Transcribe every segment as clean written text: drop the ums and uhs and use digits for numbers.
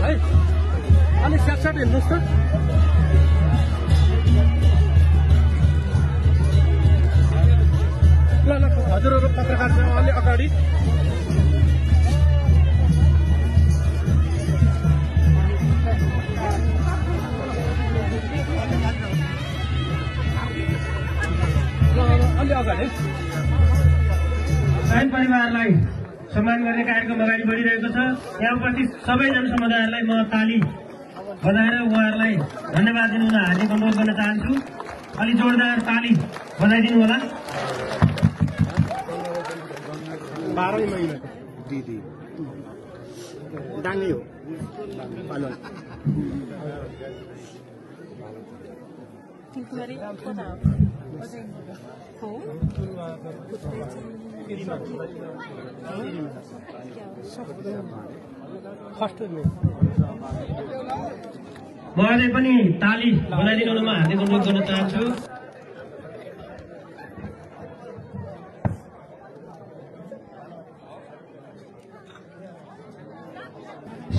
है अलिक स्याटस्याट हिँड्नुहोस् त ल ल हजुरहरू पत्रकार चाहिँ अलि अगाडि अलि अगाडि साइन परिवारलाई सम्मान गर्ने कार्यक्रम अगाडि बढिरहेको छ। यहाँ उपस्थित सबै जनसमुदायहरूलाई म ताली बजाएर उहाँहरूलाई धन्यवाद दिनु हुन हार्दिक अनुरोध गर्न चाहन्छु। अलि जोरदार ताली बजाइदिनु होला। 12 महिना दिदी डाङ्गी हो पालन म अझै पनि ताली बजाइदिनु हुनमा हार्दिक अनुरोध गर्न चाहन्छु।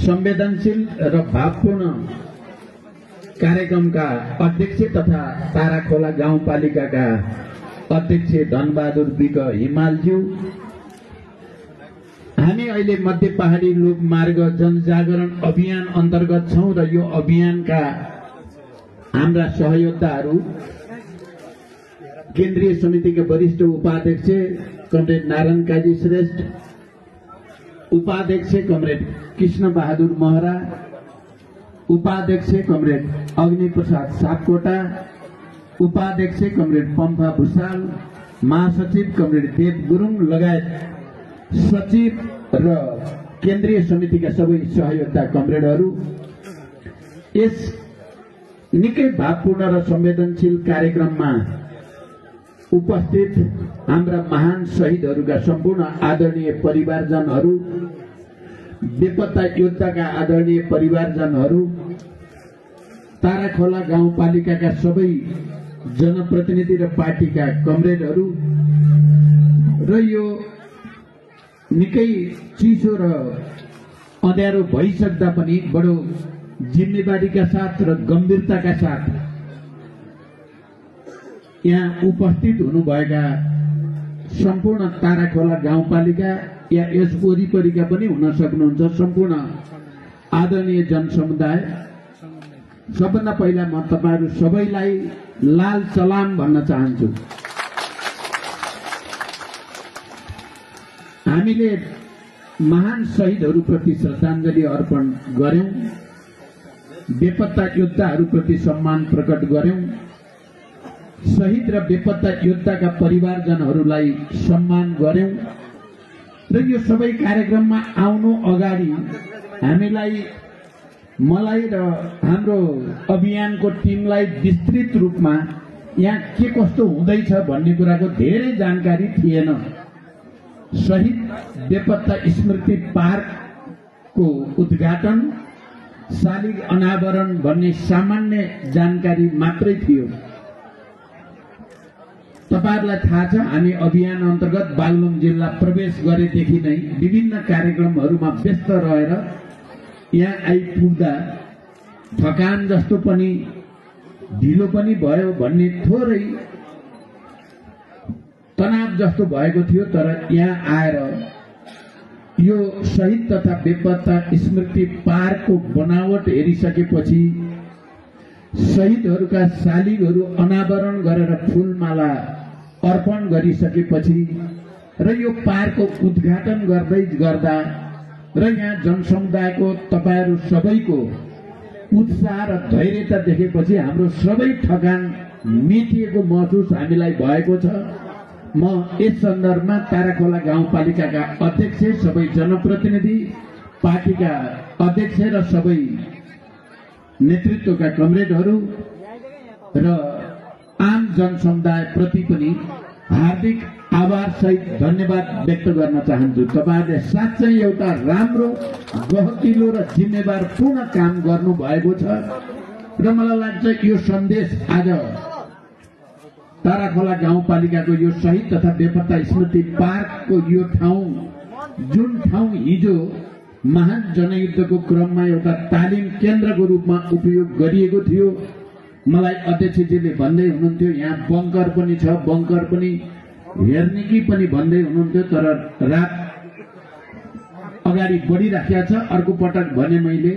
संवेदनशील र भावपूर्ण कार्यक्रमका अध्यक्ष तथा ताराखोला गाउँपालिकाका अध्यक्ष धनबहादुर विक हिमालज्यू, हामी अहिले मध्य पहाडी लोकमार्ग जनजागरण अभियान अन्तर्गत छौं र यो अभियानका हाम्रा सहयोद्धाहरू केन्द्रीय समितिका वरिष्ठ उपाध्यक्ष कमरेड नारायण काजी श्रेष्ठ, उपाध्यक्ष कमरेड कृष्ण बहादुर महरा, उपाध्यक्ष कमरेड अग्नि प्रसाद सापकोटा, उपाध्यक्ष कमरेड पम्फा भूषाल, महासचिव कमरेड देव गुरुङ लगायत सचिव र केन्द्रीय समितिका सबै सहयोद्धा कमरेडहरू, यस निकै भावपूर्ण र संवेदनशील कार्यक्रममा उपस्थित हाम्रा महान शहीदहरूका सम्पूर्ण आदरणीय परिवारजनहरू, बेपत्ता योद्धाका आदरणीय परिवारजनहरू, ताराखोला गाउँपालिकाका सबै जनप्रतिनिधि र पार्टीका कमरेडहरू र यो निकै चिसो र अँध्यारो भइसक्दा पनि बडो जिम्मेवारीका साथ र गम्भीरताका साथ यहाँ उपस्थित हुनुभएका सम्पूर्ण ताराखोला गाउँपालिका या यस वरिपरिका पनि हुन सक्नुहुन्छ सम्पूर्ण आदरणीय जनसमुदाय, सबभन्दा पहिला म तपाईहरू सबैलाई लाल सलाम भन्न चाहन्छु। हामीले महान शहीदहरूप्रति श्रद्धाञ्जली अर्पण गर्यौं, बेपत्ता योद्धाहरूप्रति सम्मान प्रकट गर्यौं, शहीद र बेपत्ता योद्धाका परिवारजनहरूलाई सम्मान गर्यौं र यो सबै कार्यक्रममा आउनु अगाडि मलाई र हाम्रो अभियानको टिमलाई विस्तृत रूपमा यहाँ के कस्तो हुँदैछ भन्ने कुराको धेरै जानकारी थिएन। शहीद बेपत्ता स्मृति पार्कको उद्घाटन, शालिग अनावरण भन्ने सामान्य जानकारी मात्रै थियो। तपाईहरुलाई थाहा छ, हामी अभियान अन्तर्गत बागलुङ जिल्ला प्रवेश गरेदेखि नै विभिन्न कार्यक्रमहरूमा व्यस्त रहेर यहाँ आइपुग्दा थकान जस्तो पनि ढिलो पनि भयो भन्ने थोरै तनाव जस्तो भएको थियो। तर यहाँ आएर यो शहीद तथा बेपत्ता स्मृति पार्कको बनावट हेरिसकेपछि, शहीदहरूका शालिगहरू अनावरण गरेर फूलमाला अर्पण गरिसकेपछि र यो पार्कको उद्घाटन गर्दै गर्दा र यहाँ जनसमुदायको तपाईहरू सबैको उत्साह र धैर्यता देखेपछि हाम्रो सबै थकान मेटिएको महसुस हामीलाई भएको छ। म यस सन्दर्भमा ताराखोला गाउँपालिकाका अध्यक्ष, सबै जनप्रतिनिधि, पार्टीका अध्यक्ष र सबै नेतृत्वका कमरेडहरू र आम जनसमुदाय प्रति पनि हार्दिक आभार सहित धन्यवाद व्यक्त गर्न चाहन्छु। तपाईहरुले साँच्चै एउटा राम्रो, गहकिलो र जिम्मेवारपूर्ण काम गर्नु भएको छ र मलाई लाग्छ यो सन्देश आज ताराखोला गाउँपालिकाको यो शहीद तथा बेपत्ता स्मृति पार्कको यो ठाउँ, जुन ठाउँ हिजो महान जनयुद्धको क्रममा एउटा तालिम केन्द्रको रूपमा उपयोग गरिएको थियो। मलाई अध्यक्षजीले भन्दै हुनुहुन्थ्यो यहाँ बङ्कर पनि छ, बङ्कर पनि हेर्ने कि पनि भन्दै हुनुहुन्थ्यो, तर रात अगाडि बढिराखेको छ। अर्को पटक भने मैले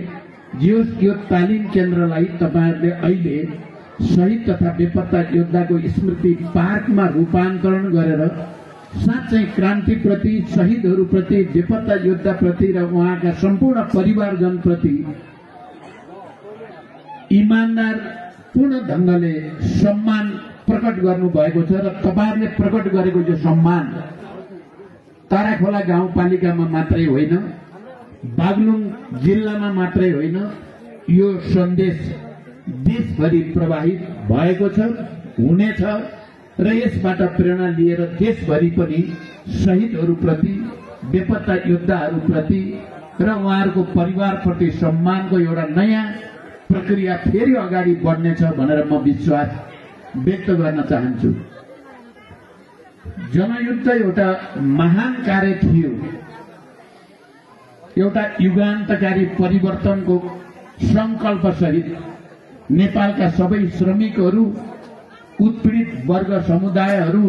यो तालिम केन्द्रलाई तपाईहरुले अहिले शहीद तथा बेपत्ता योद्धाको स्मृति पार्कमा रूपान्तरण गरेर साँच्चै क्रान्तिप्रति, शहीदहरूप्रति, बेपत्ता योद्धाप्रति र उहाँका सम्पूर्ण परिवारजनप्रति इमानदार पूर्ण ढंगले सम्मान प्रकट गर्नु भएको छ र तपाईहरुले प्रकट गरेको यो सम्मान ताराखोला गाउँपालिकामा मात्रै होइन, बागलुङ जिल्लामा मात्रै होइन, यो सन्देश देशभरि प्रवाहित भएको छ, हुनेछ र यसबाट प्रेरणा लिएर देशभरि पनि शहीदहरूप्रति, बेपत्ता योद्धाहरूप्रति र उहाँहरूको परिवारप्रति सम्मानको एउटा नयाँ प्रक्रिया फेरि अगाडि बढ्नेछ भनेर म विश्वास व्यक्त गर्न चाहन्छु। जनयुद्ध एउटा महान कार्य थियो, एउटा युगान्तकारी परिवर्तनको संकल्प सहित नेपालका सबै श्रमिकहरू, उत्पीडित वर्ग समुदायहरू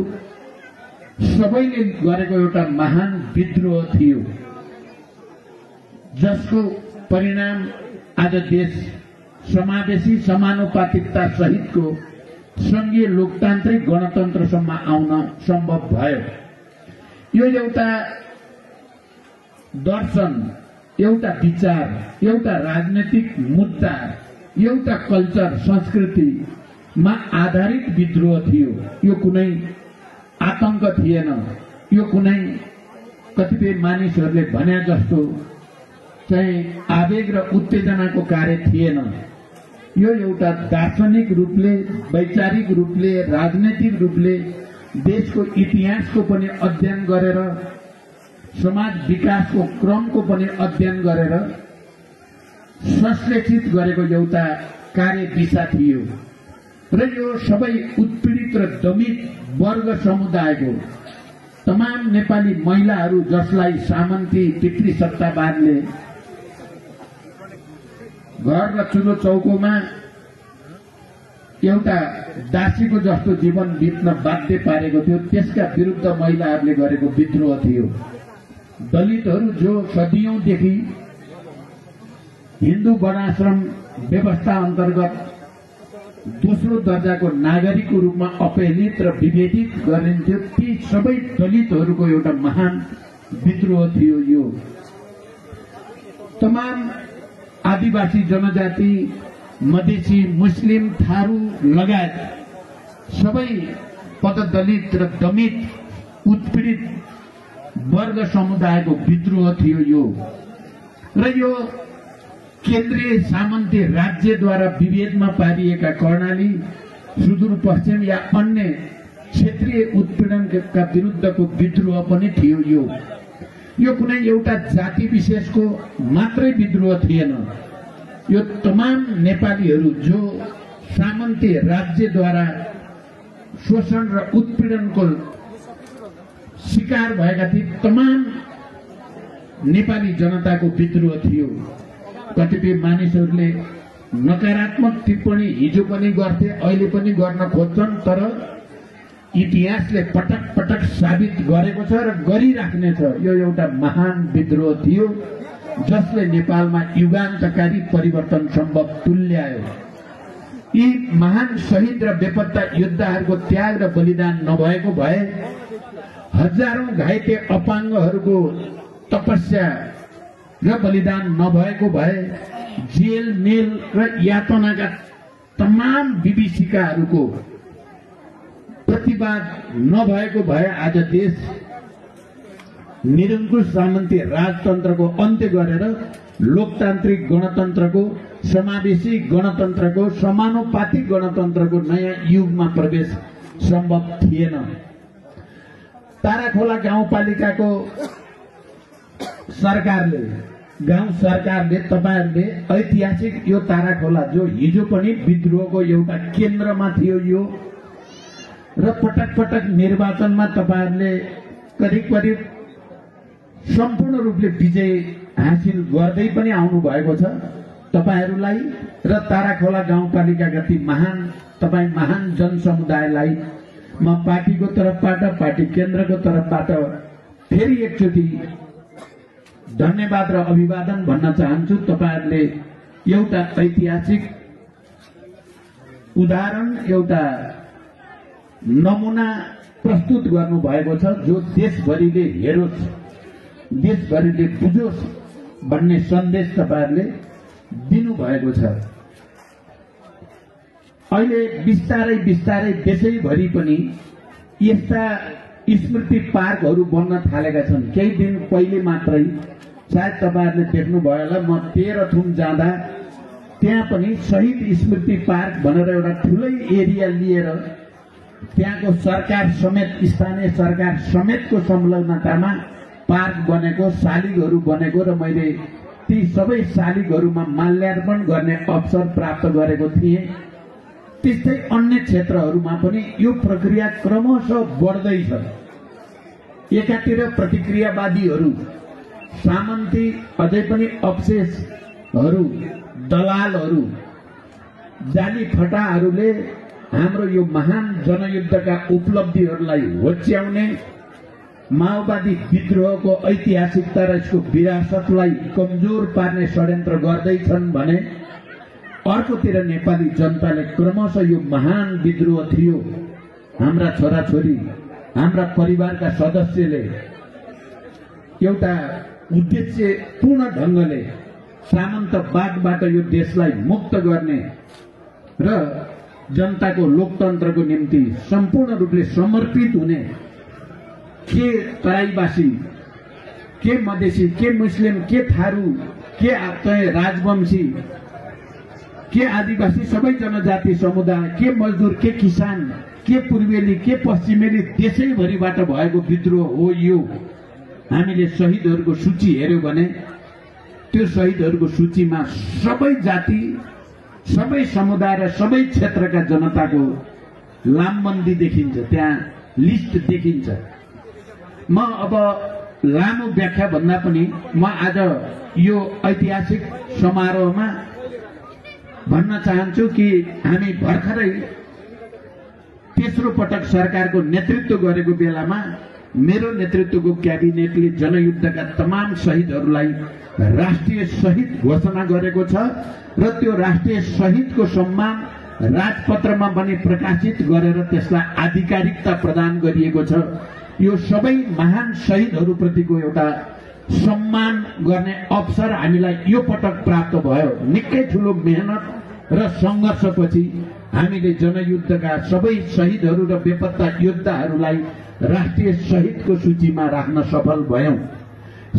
सबैले गरेको एउटा महान विद्रोह थियो, जसको परिणाम आज देश समावेशी समानुपातिकता सहितको संघीय लोकतान्त्रिक गणतन्त्रसम्म आउन सम्भव भयो। यो एउटा दर्शन, एउटा विचार, एउटा राजनीतिक मुद्दा, एउटा कल्चर, संस्कृतिमा आधारित विद्रोह थियो। यो कुनै आतंक थिएन, यो कुनै कतिपय मानिसहरूले भने जस्तो चाहिँ आवेग र उत्तेजनाको कार्य थिएन। यो एउटा दार्शनिक रूपले, वैचारिक रूपले, राजनैतिक रूपले देशको इतिहासको पनि अध्ययन गरेर, समाज विकासको क्रमको पनि अध्ययन गरेर संश्लेषित गरेको एउटा कार्य दिशा थियो र यो सबै उत्पीडित र दमित वर्ग समुदायको तमाम नेपाली महिलाहरू, जसलाई सामन्ती पितृसत्तावादले घर र चुलो चौकोमा एउटा दासीको जस्तो जीवन बित्न बाध्य पारेको थियो, त्यसका विरुद्ध महिलाहरूले गरेको विद्रोह थियो। दलितहरू जो सदियौंदेखि हिन्दू वर्णाश्रम व्यवस्था अन्तर्गत दोस्रो दर्जाको नागरिकको रूपमा अपहेलित र विभेदित गरिन्थ्यो, ती सबै दलितहरूको एउटा महान विद्रोह थियो। यो तमाम आदिवासी जनजाति, मधेसी, मुस्लिम, थारू लगायत सबै पददलित र दमित उत्पीडित वर्ग समुदायको विद्रोह थियो यो। र यो केन्द्रीय सामन्ती राज्यद्वारा विभेदमा पारिएका कर्णाली, सुदूरपश्चिम या अन्य क्षेत्रीय उत्पीडनका विरुद्धको विद्रोह पनि थियो। यो कुनै एउटा जाति विशेषको मात्रै विद्रोह थिएन, यो तमाम नेपालीहरू जो सामन्ती राज्यद्वारा शोषण र उत्पीडनको शिकार भएका थिए, तमाम नेपाली जनताको विद्रोह थियो। कतिपय मानिसहरूले नकारात्मक टिप्पणी हिजो पनि गर्थे, अहिले पनि गर्न खोज्छन्, तर इतिहासले पटक पटक साबित गरेको छ र गरिराख्नेछ। यो एउटा महान विद्रोह थियो जसले नेपालमा युगान्तकारी परिवर्तन सम्भव तुल्यायो। यी महान शहीद र बेपत्ता योद्धाहरूको त्याग र बलिदान नभएको भए, हजारौं घाइते अपाङ्गहरूको तपस्या र बलिदान नभएको भए, जेल, मेल र यातनाका तमाम विभीषिकाहरूको प्रतिवाद नभएको भए आज देश निरङ्कुश सामन्ती राजतन्त्रको अन्त्य गरेर लोकतान्त्रिक गणतन्त्रको, समावेशी गणतन्त्रको, समानुपातिक गणतन्त्रको नयाँ युगमा प्रवेश सम्भव थिएन। ताराखोला गाउँपालिकाको सरकारले, गाउँ सरकारले, तपाईहरुले ऐतिहासिक यो ताराखोला जो हिजो पनि विद्रोहको एउटा केन्द्रमा थियो यो, र पटक पटक निर्वाचनमा तपाईहरुले करिब करिब सम्पूर्ण रूपले विजय हासिल गर्दै पनि आउनु भएको छ। तपाईहरूलाई र ताराखोला गाउँपालिकाका ती तपाईँ महान जनसमुदायलाई म पार्टीको तर्फबाट, पार्टी केन्द्रको तर्फबाट फेरि एकचोटि धन्यवाद र अभिवादन भन्न चाहन्छु। तपाईहरूले एउटा ऐतिहासिक उदाहरण, एउटा नमुना प्रस्तुत गर्नुभएको छ जो देशभरिले हेरोस्, देशभरिले बुझोस् भन्ने सन्देश तपाईहरूले दिनुभएको छ। अहिले बिस्तारै बिस्तारै देशैभरि पनि यस्ता स्मृति पार्कहरू बन्न थालेका छन्। केही दिन पहिले मात्रै सायद तपाईहरूले देख्नुभयो होला, म तेह्रथुम जाँदा त्यहाँ पनि शहीद स्मृति पार्क भनेर एउटा ठुलै एरिया लिएर त्यहाँको सरकार समेत, स्थानीय सरकार समेतको संलग्नतामा पार्क बनेको, शालिगहरू बनेको र मैले ती सबै शालिगहरूमा माल्यार्पण गर्ने अवसर प्राप्त गरेको थिएँ। त्यस्तै अन्य क्षेत्रहरूमा पनि यो प्रक्रिया क्रमशः बढ्दैछ। एकातिर प्रतिक्रियावादीहरू, सामन्ती, अझै पनि अवशेषहरू, दलालहरू, जाली फटाहरूले हाम्रो यो महान जनयुद्धका उपलब्धिहरूलाई होच्याउने, माओवादी विद्रोहको ऐतिहासिकता र यसको विरासतलाई कमजोर पार्ने षड्यन्त्र गर्दैछन् भने अर्कोतिर नेपाली जनताले क्रमशः यो महान विद्रोह थियो, हाम्रा छोराछोरी, हाम्रा परिवारका सदस्यले एउटा उद्देश्यपूर्ण ढंगले सामन्तवादबाट यो देशलाई मुक्त गर्ने र जनताको लोकतन्त्रको निम्ति सम्पूर्ण रूपले समर्पित हुने, के तराईवासी, के मधेसी, के मुस्लिम, के थारू, के राजवंशी, के आदिवासी, सबै जनजाति समुदाय, के मजदुर, के किसान, के पूर्वेली, के पश्चिमेली, देशैभरिबाट भएको विद्रोह हो यो। हामीले शहीदहरूको सूची हेर्यौं भने त्यो शहीदहरूको सूचीमा सबै जाति, सबै समुदाय र सबै क्षेत्रका जनताको लामबन्दी देखिन्छ, त्यहाँ लिस्ट देखिन्छ। म अब लामो व्याख्या भन्दा पनि म आज यो ऐतिहासिक समारोहमा भन्न चाहन्छु कि हामी भर्खरै तेस्रो पटक सरकारको नेतृत्व गरेको बेलामा मेरो नेतृत्वको क्याबिनेटले जनयुद्धका तमाम शहीदहरूलाई राष्ट्रिय शहीद घोषणा गरेको छ र त्यो राष्ट्रिय शहीदको सम्मान राजपत्रमा पनि प्रकाशित गरेर त्यसलाई आधिकारिकता प्रदान गरिएको छ। यो सबै महान शहीदहरूप्रतिको एउटा सम्मान गर्ने अवसर हामीलाई यो पटक प्राप्त भयो। निकै ठूलो मेहनत र संघर्षपछि हामीले जनयुद्धका सबै शहीदहरू र बेपत्ता योद्धाहरूलाई राष्ट्रिय शहीदको सूचीमा राख्न सफल भयौं।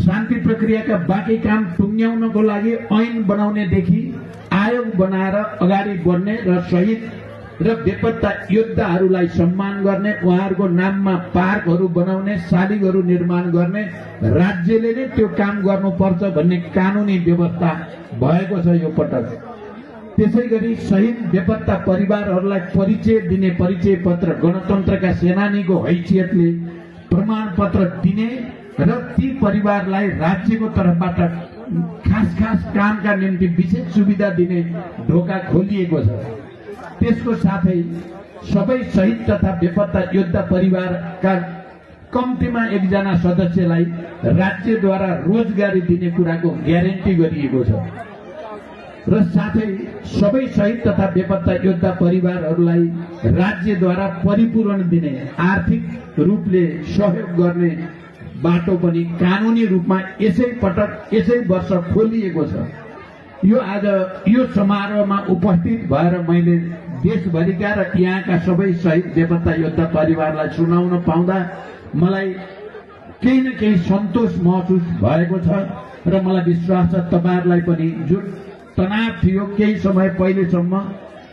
शान्ति प्रक्रियाका बाँकी काम टुङ्ग्याउनको लागि ऐन बनाउनेदेखि आयोग बनाएर अगाडि बढ्ने र शहीद र बेपत्ता योद्धाहरूलाई सम्मान गर्ने, उहाँहरूको नाममा पार्कहरू बनाउने, शालिगहरू निर्माण गर्ने, राज्यले नै त्यो काम गर्नुपर्छ भन्ने कानूनी व्यवस्था भएको छ यो पटक। त्यसैगरी शहीद बेपत्ता परिवारहरूलाई परिचय दिने परिचय पत्र, गणतन्त्रका सेनानीको हैसियतले प्रमाणपत्र दिने र ती परिवारलाई राज्यको तर्फबाट खास कामका निम्ति विशेष सुविधा दिने ढोका खोलिएको छ। त्यसको साथै सबै शहीद तथा बेपत्ता योद्धा परिवारका कम्तीमा एकजना सदस्यलाई राज्यद्वारा रोजगारी दिने कुराको ग्यारेन्टी गरिएको छ र साथै सबै शहीद तथा बेपत्ता योद्धा परिवारहरूलाई राज्यद्वारा परिपूरण दिने, आर्थिक रूपले सहयोग गर्ने बाटो पनि कानूनी रूपमा यसै पटक, यसै वर्ष खोलिएको छ। यो आज यो समारोहमा उपस्थित भएर मैले देशभरिका र यहाँका सबै शहीद बेपत्ता योद्धा परिवारलाई सुनाउन पाउँदा मलाई केही न केही सन्तोष महसुस भएको छ र मलाई विश्वास छ तपाईहरुलाई पनि जुन तनाव थियो केही समय पहिलेसम्म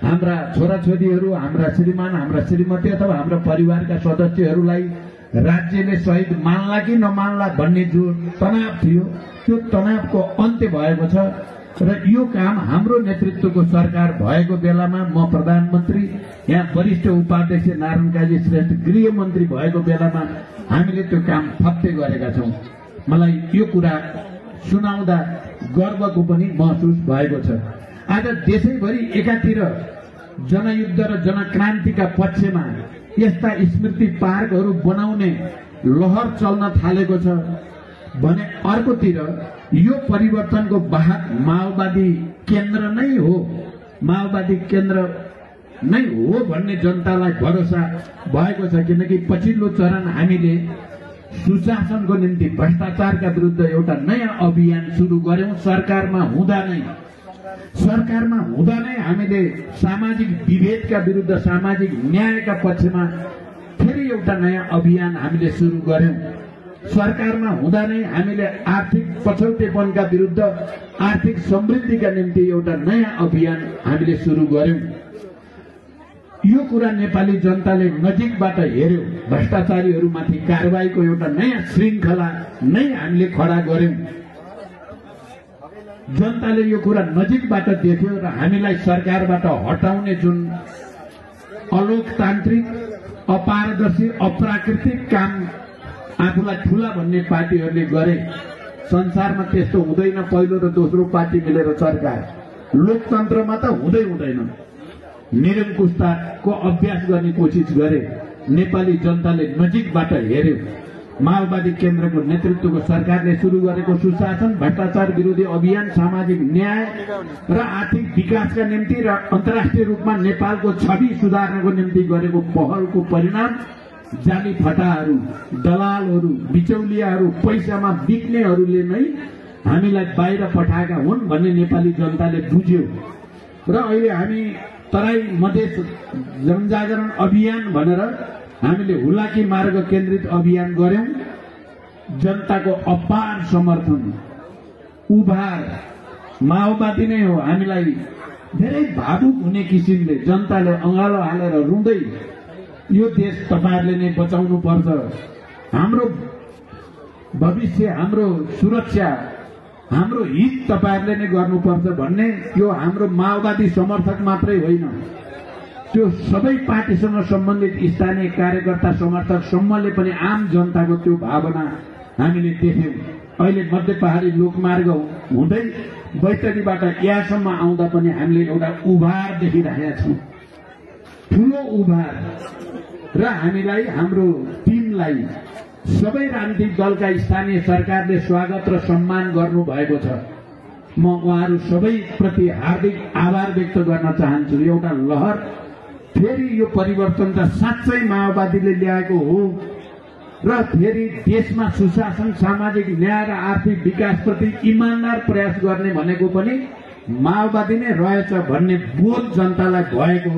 हाम्रा छोराछोरीहरू, हाम्रा श्रीमान, हाम्रा श्रीमती अथवा हाम्रा परिवारका सदस्यहरूलाई राज्यले शहीद मान्ला कि नमान्ला भन्ने जो तनाव थियो त्यो तनावको अन्त्य भएको छ र यो काम हाम्रो नेतृत्वको सरकार भएको बेलामा म प्रधानमन्त्री, यहाँ वरिष्ठ उपाध्यक्ष नारायण काजी श्रेष्ठ गृहमन्त्री भएको बेलामा हामीले त्यो काम फत्ते गरेका छौं। मलाई यो कुरा सुनाउँदा गर्वको पनि महसुस भएको छ। आज देशैभरि एकातिर जनयुद्ध र जनक्रान्तिका पक्षमा यस्ता स्मृति पार्कहरू बनाउने लहर चल्न थालेको छ भने अर्कोतिर यो परिवर्तनको वाहक माओवादी केन्द्र नै हो, माओवादी केन्द्र नै हो भन्ने जनतालाई भरोसा भएको छ। किनकि पछिल्लो चरण हामीले सुशासनको निम्ति भ्रष्टाचारका विरुद्ध एउटा नयाँ अभियान सुरु गर्यौं। सरकारमा हुँदा नै हामीले सामाजिक विभेदका विरुद्ध सामाजिक न्यायका पक्षमा फेरि एउटा नयाँ अभियान हामीले सुरु गर्यौं। सरकारमा हुँदा नै हामीले आर्थिक पछौटेपनका विरुद्ध आर्थिक समृद्धिका निम्ति एउटा नयाँ अभियान हामीले सुरु गर्यौं। यो कुरा नेपाली जनताले नजिकबाट हेर्यो। भ्रष्टाचारीहरूमाथि कारबाहीको एउटा नयाँ श्रृङ्खला नै हामीले खडा गर्यौं। जनताले यो कुरा नजिकबाट देख्यो र हामीलाई सरकारबाट हटाउने जुन अलोकतान्त्रिक, अपारदर्शी, अप्राकृतिक काम आफूलाई ठूला भन्ने पार्टीहरूले गरे। संसारमा त्यस्तो हुँदैन। पहिलो र दोस्रो पार्टी मिलेर सरकार, लोकतन्त्रमा त हुँदैन। निरङ्कुशताको अभ्यास गर्ने कोसिस गरे। नेपाली जनताले नजिकबाट हेर्यो। माओवादी केन्द्रको नेतृत्वको सरकारले सुरु गरेको सुशासन, भ्रष्टाचार विरोधी अभियान, सामाजिक न्याय र आर्थिक विकासका निम्ति र अन्तर्राष्ट्रिय रूपमा नेपालको छवि सुधार्नको निम्ति गरेको पहलको परिणाम जाली फटाहरू, दलालहरू, बिचौलियाहरू, पैसामा बिक्नेहरूले नै हामीलाई बाहिर पठाएका हुन् भन्ने नेपाली जनताले बुझ्यो। र अहिले हामी तराई मधेस जनजागरण अभियान भनेर हामीले हुलाकी मार्ग केन्द्रित अभियान गर्यौं। जनताको अपार समर्थन, उभार माओवादी नै हो। हामीलाई धेरै भावुक हुने किसिमले जनताले अँगालो हालेर रुँदै यो देश तपाईहरुले नै बचाउनु पर्छ, हाम्रो भविष्य, हाम्रो सुरक्षा, हाम्रो हित तपाईहरुले नै गर्नुपर्छ भन्ने यो हाम्रो माओवादी समर्थक मात्रै होइन, त्यो सबै पार्टीसँग सम्बन्धित स्थानीय कार्यकर्ता समर्थक सम्मले पनि आम जनताको त्यो भावना हामीले देख्यौं। अहिले मध्य पहाडी लोकमार्ग हुँदै बैतडीबाट यहाँसम्म आउँदा पनि हामीले एउटा उभार देखिरहेका छौं, ठूलो उभार। र हामीलाई, हाम्रो टिमलाई सबै राजनीतिक दलका स्थानीय सरकारले स्वागत र सम्मान गर्नु भएको छ। म उहाँहरू सबै प्रति हार्दिक आभार व्यक्त गर्न चाहन्छु। एउटा लहर फेरि यो परिवर्तन त साँच्चै माओवादीले ल्याएको हो र फेरि देशमा सुशासन, सामाजिक न्याय र आर्थिक विकासप्रति इमानदार प्रयास गर्ने भनेको पनि माओवादी नै रहेछ भन्ने बोध जनतालाई भएको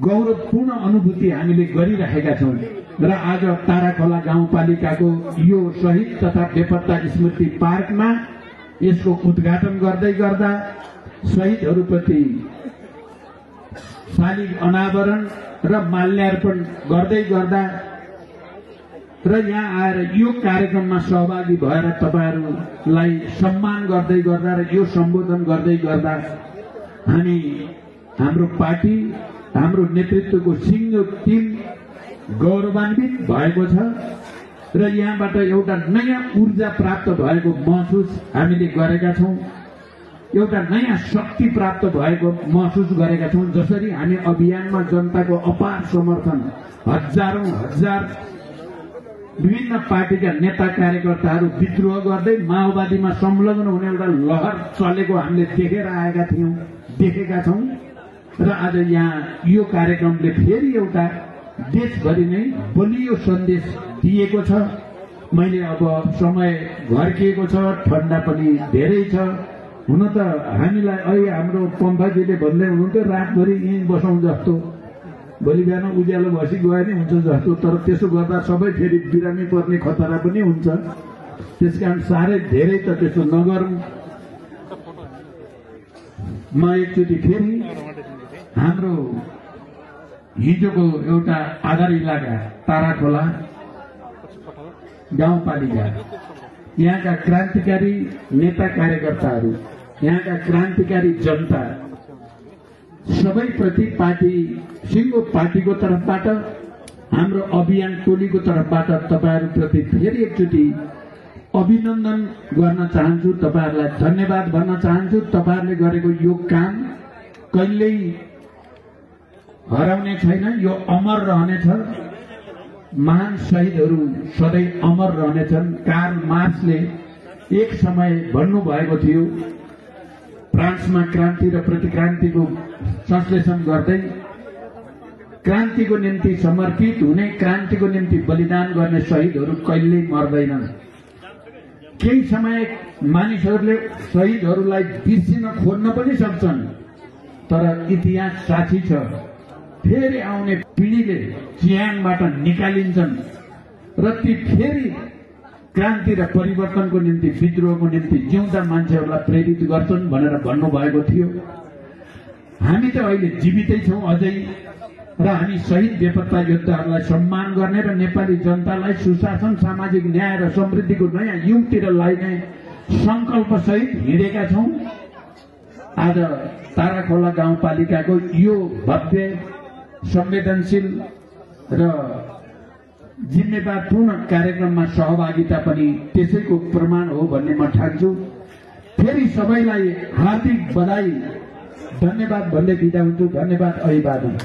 गौरवपूर्ण अनुभूति हामीले गरिरहेका छौं। र आज ताराखोला गाउँपालिकाको यो शहीद तथा बेपत्ता स्मृति पार्कमा यसको उद्घाटन गर्दै गर्दा, शहीदहरूप्रति शालिग अनावरण र माल्यार्पण गर्दै गर्दा र यहाँ आएर यो कार्यक्रममा सहभागी भएर तपाईहरुलाई सम्मान गर्दै गर्दा र यो सम्बोधन गर्दै गर्दा हामी, हाम्रो पार्टी, हाम्रो नेतृत्वको सिङ्गो टिम गौरवान्वित भएको छ र यहाँबाट एउटा नयाँ ऊर्जा प्राप्त भएको महसुस हामीले गरेका छौं, एउटा नयाँ शक्ति प्राप्त भएको महसुस गरेका छौं। जसरी हामी अभियानमा जनताको अपार समर्थन, हजारौं हजार विभिन्न पार्टीका नेता कार्यकर्ताहरू विद्रोह गर्दै माओवादीमा संलग्न हुने एउटा लहर चलेको हामीले देखेर आएका थियौं, देखेका छौं। र आज यहाँ यो कार्यक्रमले फेरि एउटा देशभरि नै बलियो सन्देश दिएको छ। मैले अब समय घर्किएको छ, ठण्डा पनि धेरै छ। हुन त हामीलाई अहिले हाम्रो पम्फाजीले भन्दै हुनुहुन्थ्यो रातभरि यहीँ बसौँ जस्तो, भोलि बिहान उज्यालो भसी गए नि हुन्छ जस्तो, तर त्यसो गर्दा सबै फेरि बिरामी पर्ने खतरा पनि हुन्छ। त्यसकारण साह्रै धेरै त त्यसो नगरौं। म एकचोटि फेरि हाम्रो हिजोको एउटा आधार इलाका ताराखोला गाउँपालिका, यहाँका क्रान्तिकारी नेता कार्यकर्ताहरू, यहाँका क्रान्तिकारी जनता सबैप्रति पार्टी, सिङ्गो पार्टीको तर्फबाट, हाम्रो अभियान टोलीको तर्फबाट तपाईहरुप्रति फेरि एकचोटि अभिनन्दन गर्न चाहन्छु, तपाईहरुलाई धन्यवाद भन्न चाहन्छु। तपाईहरुले गरेको यो काम कहिल्यै हराउने छैन, यो अमर रहनेछ। महान शहीदहरू सधैँ अमर रहनेछन्। कार्ल मार्क्सले एक समय भन्नुभएको थियो, फ्रान्समा क्रान्ति र प्रतिक्रान्तिको संश्लेषण गर्दै, क्रान्तिको निम्ति समर्पित हुने, क्रान्तिको निम्ति बलिदान गर्ने शहीदहरू कहिल्यै मर्दैनन्। केही समय मानिसहरूले शहीदहरूलाई बिर्सिन खोज्न पनि सक्छन्, तर इतिहास साक्षी छ, फेरि आउने पिढीले चिहानबाट निकालिन्छन् र ती फेरि क्रान्ति र परिवर्तनको निम्ति, विद्रोहको निम्ति जिउँदा मान्छेहरूलाई प्रेरित गर्छन् भनेर भन्नुभएको थियो। हामी त अहिले जीवितै छौं अझै, र हामी शहीद बेपत्ता योद्धाहरूलाई सम्मान गर्ने र नेपाली जनतालाई सुशासन, सामाजिक न्याय र समृद्धिको नयाँ युगतिर लाइने संकल्प सहित हिँडेका छौं। आज ताराखोला गाउँपालिकाको यो भव्य, संवेदनशील र जिम्मेवारपूर्ण कार्यक्रममा सहभागिता पनि त्यसैको प्रमाण हो भन्ने म ठान्छु। फेरि सबैलाई हार्दिक बधाई, धन्यवाद भन्दै बिदा हुन्छु। धन्यवाद, अभिवादन।